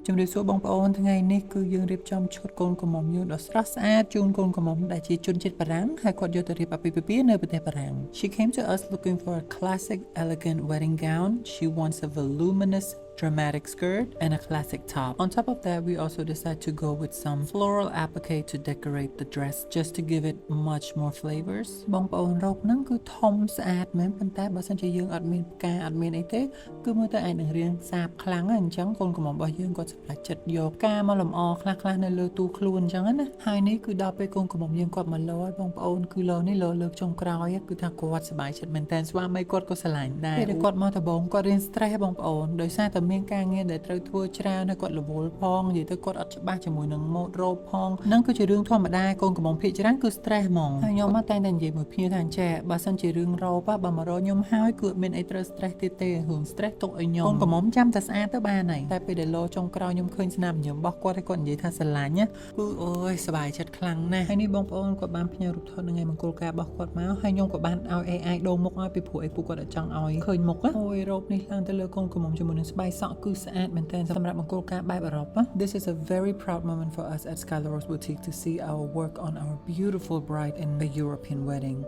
ជំរាបសួរបងប្អូនថ្ងៃនេះគឺយើងរៀបចំឈុតកូនក្រមុំយើងដ៏ស្រស់ស្អាតជូនកូនក្រមុំដែលជាជនជាតិបារាំងហើយគាត់យកទៅរៀបអាពាហ៍ពិពាហ៍នៅប្រទេសបារាំង She came to us looking for a classic elegant wedding gown. She wants a voluminous dramatic skirt and a classic top. On top of that, we also decided to go with some floral applique to decorate the dress just to give it much more flavors. បងប្អូនរ៉ូបហ្នឹងគឺធំស្អាតមែនប៉ុន្តែបើសិនជាយើងអត់មានផ្កាអត់មានអីទេគឺមើលទៅអាចនឹងរៀងសាបខ្លាំងហ្នឹងអញ្ចឹងកូនក្រមុំរបស់យើងគាត់សម្រេចចិត្តយកផ្កាមកលម្អខ្លះៗនៅលើទូខ្លួនអញ្ចឹងណាហើយនេះគឺដល់ពេលកូនក្រមុំយើងគាត់មកលោហើយបងប្អូនគឺលោនេះលោលើកចុងក្រោយគឺថាគាត់សប្បាយចិត្តមែនតើស្វាមីគាត់ក៏ស្រឡាញ់ដែរពេលគាត់មកដំបូងគាត់រៀន stress បងប្អូនដោយសារតែមានការងារដែលត្រូវធ្វើច្រើនហើយគាត់រវល់ផងនិយាយទៅគាត់អត់ច្បាស់ជាមួយនឹងម៉ូដរ៉ូបផងហ្នឹងគឺជារឿងធម្មតាកូនក្រមុំភាគច្រើនគឺ stress ហ្មងហើយខ្ញុំមកតែនិយាយមួយភ្ញៀវថាអញ្ចេះបើសិនជារឿងរ៉ូបបើមករកខ្ញុំហើយគឺអត់មានអីត្រូវ stress ទៀតទេរឿង stress ទុកឲ្យខ្ញុំកូនក្រមុំចាំតែស្អាតទៅបានហើយតែពេលដែលលោចុងក្រោយខ្ញុំឃើញស្នាមញញឹមរបស់គាត់ហើយគាត់និយាយថាស្រឡាញ់ណាគឺអូយសប្បាយចិត្តខ្លាំងណាស់ហើយនេះបងប្អូនគាត់បានផ្ញើរូបថតនៅថ្ងៃមង្គលការរបស់គាត់មកហើយខ្ញុំក៏បានឲ្យ AI ដូរមុខឲ្យពីព្រោះអីពួកគាត់អត់ចង់ឲ្យឃើញមុខអូយរ៉ូបនេះឡើងទៅលើកូនក្រមុំជាមួយនឹងស្បែកសក់គឺស្អាតមែនតើសម្រាប់មង្គលការបែបអឺរ៉ុប This is a very proud moment for us at Skylar Rose Boutique to see our work on our beautiful bride in the European wedding